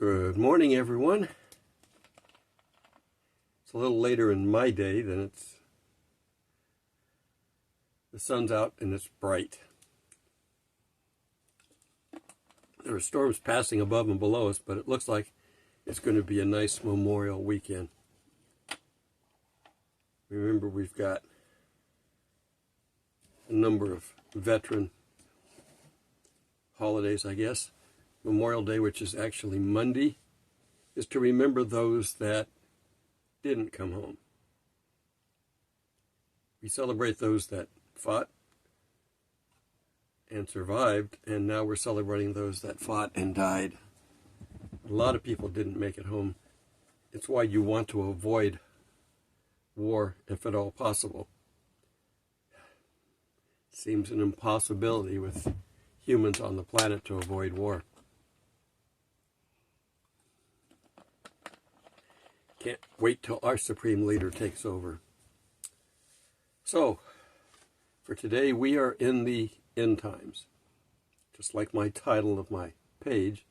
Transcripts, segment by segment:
Good morning, everyone. It's a little later in my day than the sun's out and it's bright. There are storms passing above and below us, but it looks like it's going to be a nice Memorial weekend. Remember, we've got a number of veteran holidays, I guess. Memorial Day, which is actually Monday, is to remember those that didn't come home. We celebrate those that fought and survived, and now we're celebrating those that fought and died. A lot of people didn't make it home. It's why you want to avoid war if at all possible. It seems an impossibility with humans on the planet to avoid war. Can't wait till our Supreme Leader takes over. So, for today we are in the end times. Just like my title of my page,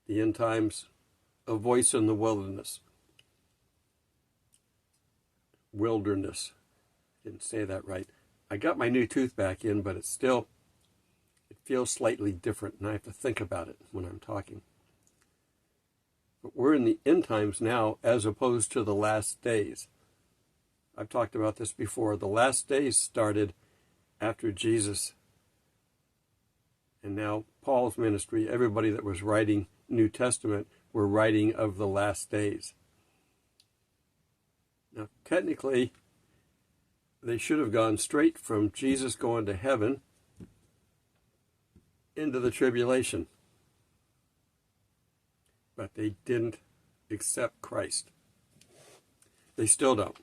the end times, a voice in the wilderness. Wilderness. Didn't say that right. I got my new tooth back in, but it feels slightly different, and I have to think about it when I'm talking. But we're in the end times now as opposed to the last days. I've talked about this before. The last days started after Jesus. And now Paul's ministry, everybody that was writing New Testament were writing of the last days. Now, technically, they should have gone straight from Jesus going to heaven into the tribulation. But they didn't accept Christ. They still don't.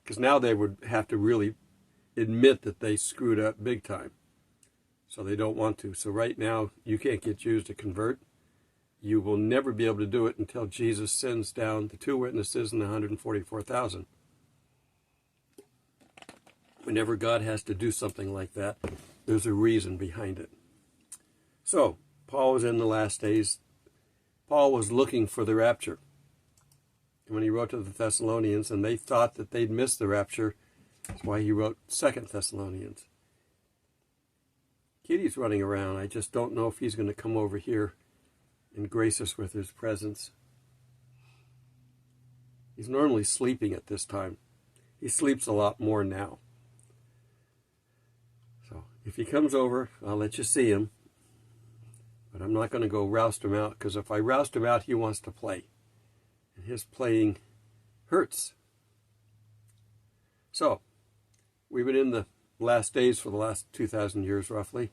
Because now they would have to really admit that they screwed up big time. So they don't want to. So right now, you can't get Jews to convert. You will never be able to do it until Jesus sends down the 2 witnesses and the 144,000. Whenever God has to do something like that, there's a reason behind it. So, Paul was in the last days. Paul was looking for the rapture. And when he wrote to the Thessalonians, and they thought that they'd missed the rapture, that's why he wrote 2 Thessalonians. Kitty's running around. I just don't know if he's going to come over here and grace us with his presence. He's normally sleeping at this time. He sleeps a lot more now. So if he comes over, I'll let you see him. But I'm not going to go roust him out, because if I roust him out, he wants to play. And his playing hurts. So, we've been in the last days for the last 2,000 years, roughly.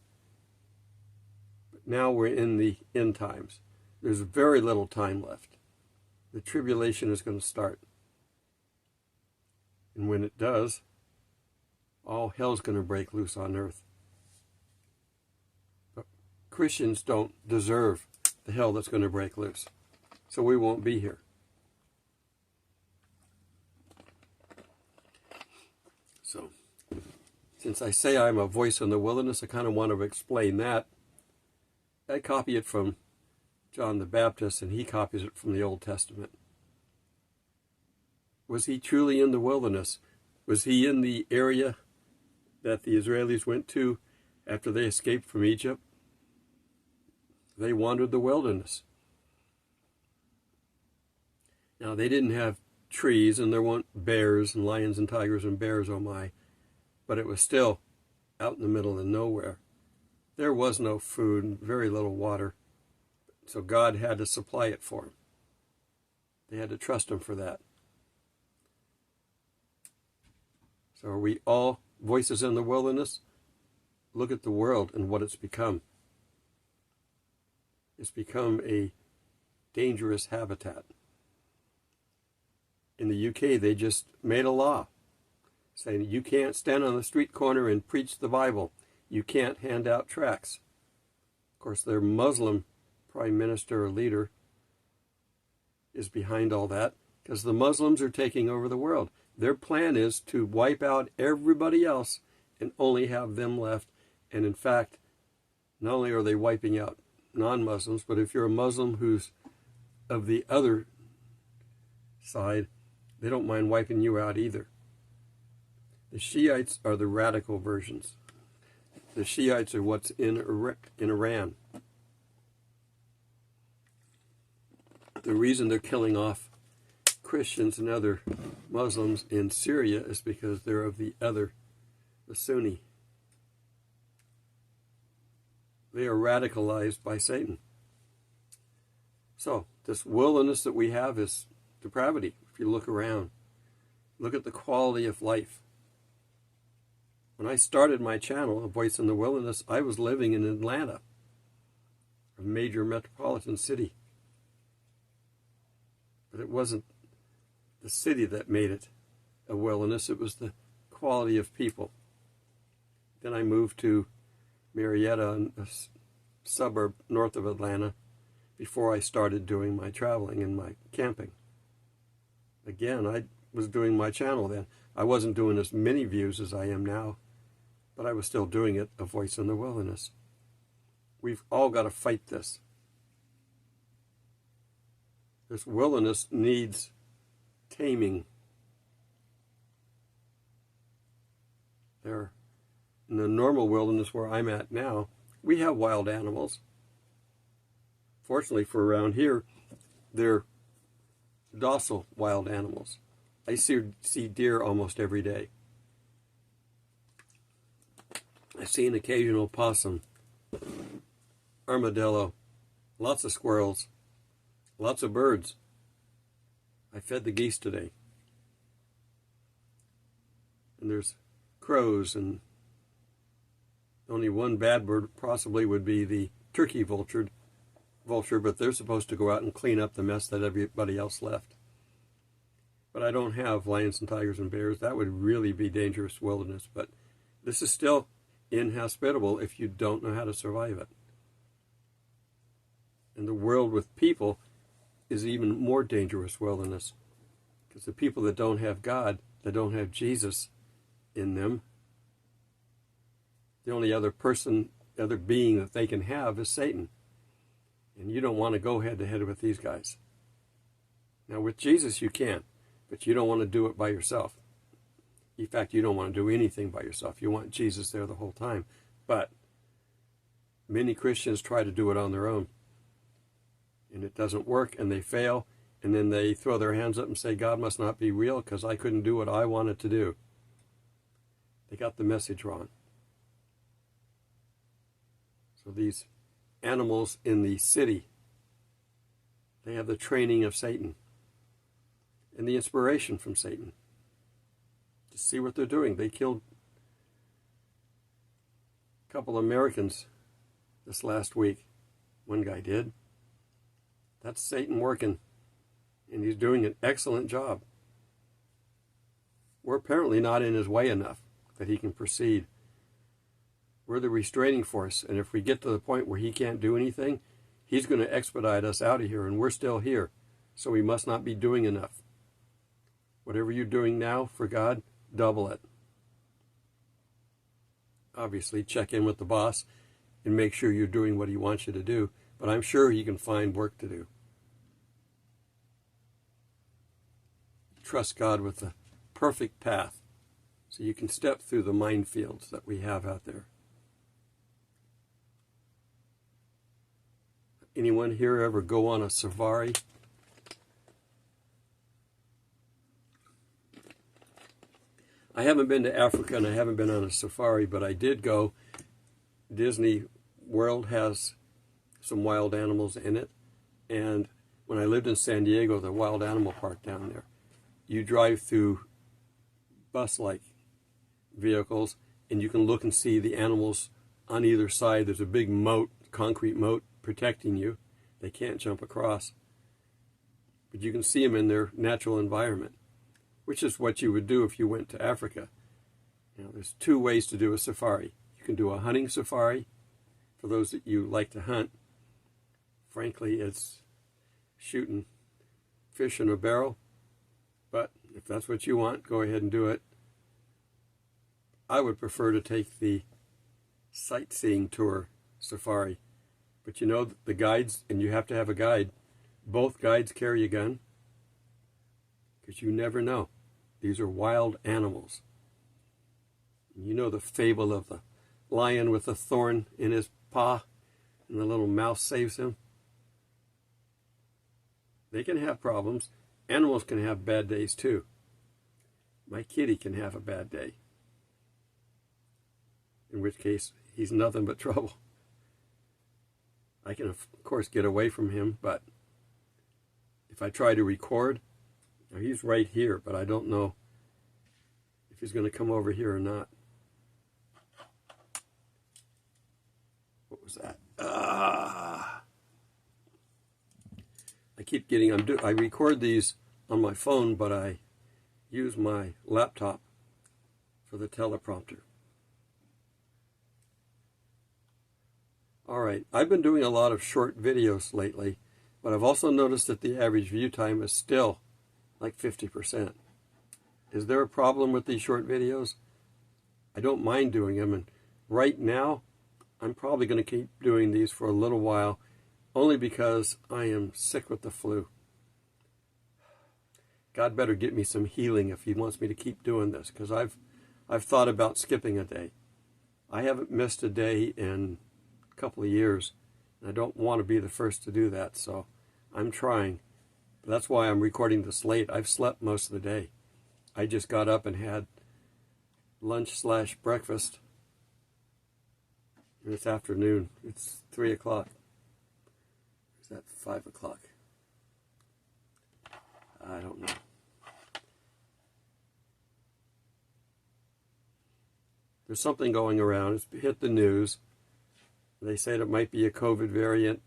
But now we're in the end times. There's very little time left. The tribulation is going to start. And when it does, all hell's going to break loose on earth. Christians don't deserve the hell that's going to break loose. So we won't be here. So, since I say I'm a voice in the wilderness, I kind of want to explain that. I copy it from John the Baptist, and he copies it from the Old Testament. Was he truly in the wilderness? Was he in the area that the Israelis went to after they escaped from Egypt? They wandered the wilderness. Now, they didn't have trees, and there weren't bears and lions and tigers and bears, oh my, but it was still out in the middle of nowhere. There was no food and very little water, so God had to supply it for them. They had to trust him for that. So are we all voices in the wilderness? Look at the world and what it's become. It's become a dangerous habitat. In the UK, they just made a law saying you can't stand on the street corner and preach the Bible. You can't hand out tracts. Of course, their Muslim prime minister or leader is behind all that, because the Muslims are taking over the world. Their plan is to wipe out everybody else and only have them left. And in fact, not only are they wiping out non-Muslims, but if you're a Muslim who's of the other side, they don't mind wiping you out either. The Shiites are the radical versions. The Shiites are what's in Iran. The reason they're killing off Christians and other Muslims in Syria is because they're of the Sunni. They are radicalized by Satan. So, this wilderness that we have is depravity. If you look around, look at the quality of life. When I started my channel, A Voice in the Wilderness, I was living in Atlanta, a major metropolitan city. But it wasn't the city that made it a wilderness, it was the quality of people. Then I moved to Marietta, a suburb north of Atlanta, before I started doing my traveling and my camping. Again, I was doing my channel then. I wasn't doing as many views as I am now, but I was still doing it, A Voice in the Wilderness. We've all got to fight this. This wilderness needs taming. There, in the normal wilderness where I'm at now, we have wild animals. Fortunately for around here, they're docile wild animals. I see deer almost every day. I see an occasional possum, armadillo, lots of squirrels, lots of birds. I fed the geese today. And there's crows, and only one bad bird possibly would be the turkey vulture, but they're supposed to go out and clean up the mess that everybody else left. But I don't have lions and tigers and bears. That would really be dangerous wilderness. But this is still inhospitable if you don't know how to survive it. And the world with people is even more dangerous wilderness. Because the people that don't have God, that don't have Jesus in them, the only other being that they can have is Satan. And you don't want to go head to head with these guys. Now with Jesus you can, but you don't want to do it by yourself. In fact, you don't want to do anything by yourself. You want Jesus there the whole time. But many Christians try to do it on their own. And it doesn't work, and they fail, and then they throw their hands up and say, God must not be real because I couldn't do what I wanted to do. They got the message wrong. So these animals in the city, they have the training of Satan and the inspiration from Satan. To see what they're doing. They killed a couple of Americans this last week. One guy did. That's Satan working, and he's doing an excellent job. We're apparently not in his way enough that he can proceed. We're the restraining force, and if we get to the point where he can't do anything, he's going to expedite us out of here, and we're still here, so we must not be doing enough. Whatever you're doing now for God, double it. Obviously, check in with the boss and make sure you're doing what he wants you to do, but I'm sure he can find work to do. Trust God with the perfect path so you can step through the minefields that we have out there. Anyone here ever go on a safari? I haven't been to Africa and I haven't been on a safari, but I did go. Disney World has some wild animals in it. And when I lived in San Diego, the wild animal park down there, you drive through bus-like vehicles and you can look and see the animals on either side. There's a big moat, concrete moat, protecting you. They can't jump across. But you can see them in their natural environment, which is what you would do if you went to Africa. Now, there's two ways to do a safari. You can do a hunting safari, for those that you like to hunt. Frankly, it's shooting fish in a barrel, but if that's what you want, go ahead and do it. I would prefer to take the sightseeing tour safari, But you know, the guides, and you have to have a guide, both guides carry a gun, because you never know. These are wild animals. You know the fable of the lion with a thorn in his paw, and the little mouse saves him. They can have problems. Animals can have bad days too. My kitty can have a bad day, in which case he's nothing but trouble. I can, of course, get away from him, but if I try to record, now he's right here, but I don't know if he's going to come over here or not. What was that? I keep getting, I record these on my phone, but I use my laptop for the teleprompter. All right, I've been doing a lot of short videos lately, but I've also noticed that the average view time is still like 50%. Is there a problem with these short videos? I don't mind doing them, and right now I'm probably going to keep doing these for a little while, only because I am sick with the flu. God better get me some healing if he wants me to keep doing this, because I've thought about skipping a day. I haven't missed a day in a couple of years, and I don't want to be the first to do that, so I'm trying. But that's why I'm recording this late. I've slept most of the day. I just got up and had lunch/breakfast. And it's afternoon. It's 3 o'clock. Is that 5 o'clock? I don't know. There's something going around. It's hit the news. They said it might be a COVID variant.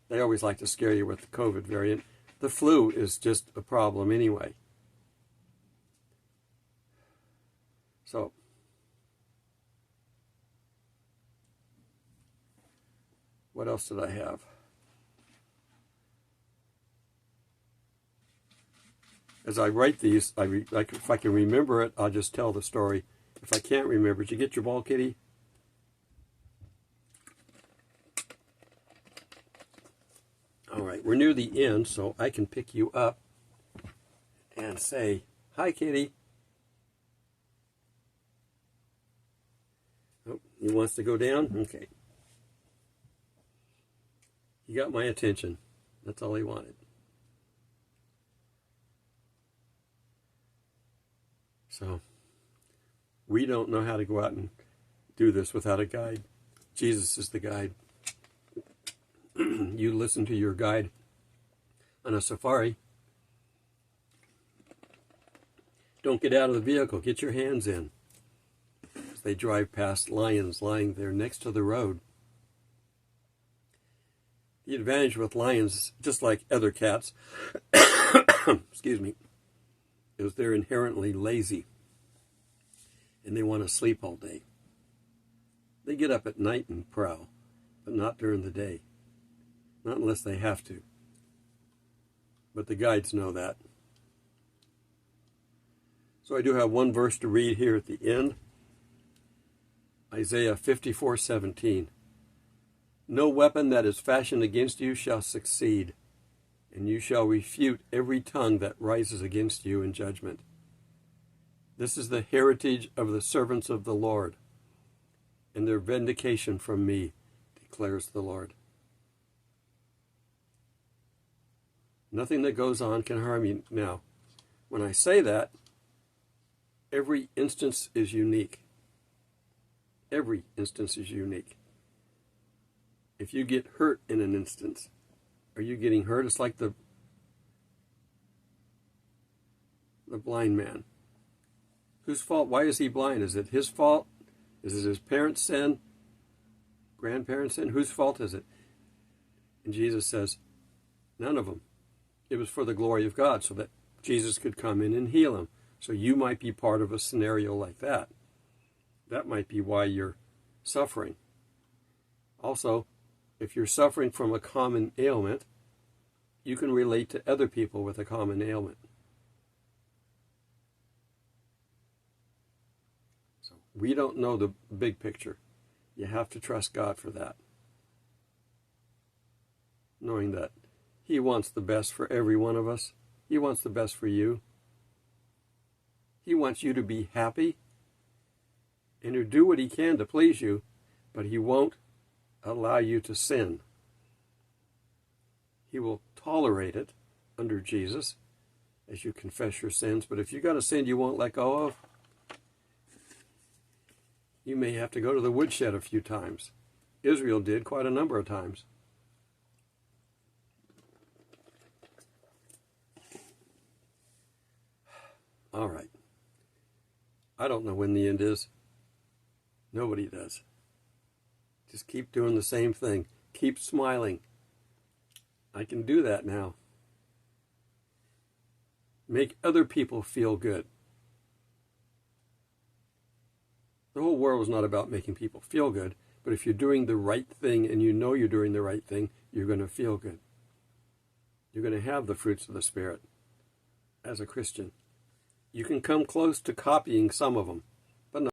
They always like to scare you with the COVID variant. The flu is just a problem anyway. So, what else did I have? As I write these, if I can remember it, I'll just tell the story. If I can't remember, did you get your ball, kitty? All right, we're near the end, so I can pick you up and say, hi, kitty. Oh, he wants to go down? Okay. He got my attention. That's all he wanted. So, we don't know how to go out and do this without a guide. Jesus is the guide. You listen to your guide on a safari. Don't get out of the vehicle. Get your hands in. As they drive past lions lying there next to the road. The advantage with lions, just like other cats, excuse me, is they're inherently lazy. And they want to sleep all day. They get up at night and prowl, but not during the day. Not unless they have to. But the guides know that. So I do have one verse to read here at the end. Isaiah 54:17. No weapon that is fashioned against you shall succeed, and you shall refute every tongue that rises against you in judgment. This is the heritage of the servants of the Lord, and their vindication from me, declares the Lord. Nothing that goes on can harm you. Now, when I say that, every instance is unique. Every instance is unique. If you get hurt in an instance, are you getting hurt? It's like the blind man. Whose fault? Why is he blind? Is it his fault? Is it his parents' sin? Grandparents' sin? Whose fault is it? And Jesus says, none of them. It was for the glory of God, so that Jesus could come in and heal him. So you might be part of a scenario like that. That might be why you're suffering. Also, if you're suffering from a common ailment, you can relate to other people with a common ailment. So we don't know the big picture. You have to trust God for that. knowing that He wants the best for every one of us. He wants the best for you. He wants you to be happy and to do what He can to please you, but He won't allow you to sin. He will tolerate it under Jesus as you confess your sins, but if you got a sin you won't let go of, you may have to go to the woodshed a few times. Israel did quite a number of times. All right. I don't know when the end is. Nobody does. Just keep doing the same thing. Keep smiling. I can do that now. Make other people feel good. The whole world is not about making people feel good, but if you're doing the right thing and you know you're doing the right thing, you're going to feel good. You're going to have the fruits of the Spirit as a Christian. You can come close to copying some of them.